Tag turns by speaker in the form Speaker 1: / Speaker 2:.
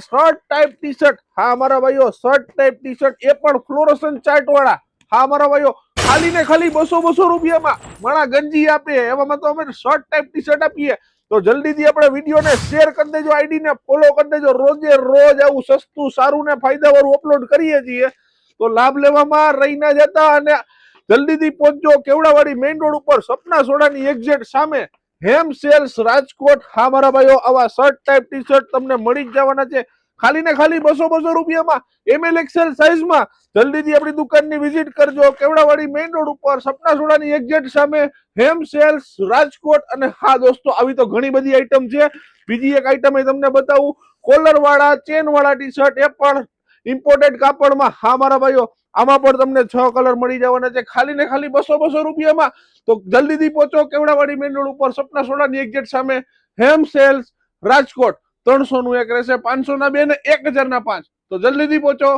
Speaker 1: Shirt type T shirt, હા મારા ભાઈઓ, શર્ટ ટાઈપ ટી શર્ટ, એ પણ ફ્લોરોસન ચાર્ટ વાળા, હા મારા ભાઈઓ, ખાલી ને ખાલી 200 રૂપિયામાં મણા ગંજી આપે, એવામાં તો અમે શર્ટ ટાઈપ ટી શર્ટ આપીએ. તો જલ્દીથી આપણે વિડીયોને શેર કરી દેજો, આઈડીને ફોલો કરી દેજો. રોજે રોજ આવું સસ્તું, સારું ને ફાયદાવાળું અપલોડ કરીએ છીએ, તો લાભ લેવામાં રહી ના જતા. અને જલ્દીથી પહોંચજો કેવડાવાડી મેઇન રોડ ઉપર, સપના સોડાની એક્ઝેક્ટ સામે, હેમ સેલ્સ રાજકોટ. હા મારા ભાઈઓ, આવા શર્ટ ટાઈપ ટી શર્ટ તમને મળી જ જવાના છે ખાલી ને ખાલી 200 રૂપિયામાં, એમએલ એક્સેલ સાઈઝમાં. જલ્દીથી આપણી દુકાનની વિઝિટ કરજો, કેવડાવાડી મેઇન રોડ ઉપર, સપના સોડાની એક્ઝેક્ટ સામે, હેમ સેલ્સ રાજકોટ. અને હા દોસ્તો, આવી તો ઘણી બધી આઈટમ છે. બીજી એક આઈટમ એ તમને બતાવું, કોલર વાળા, ચેન વાળા ટી શર્ટ, એ પણ ઇમ્પોર્ટેડ કાપડમાં. હા મારા ભાઈઓ, આમાં પણ તમને 6 કલર મળી જવાના છે ખાલી ને ખાલી 200 રૂપિયામાં. તો જલ્દીથી પહોંચો કેવડાવાડી મેઇન રોડ ઉપર, સપના સોડાની એક્ઝેક્ટ સામે, હેમ સેલ્સ રાજકોટ. 300 નું એક રહેશે, 500 ના 2 ને 1000 ના 5. તો જલ્દીથી પહોંચો.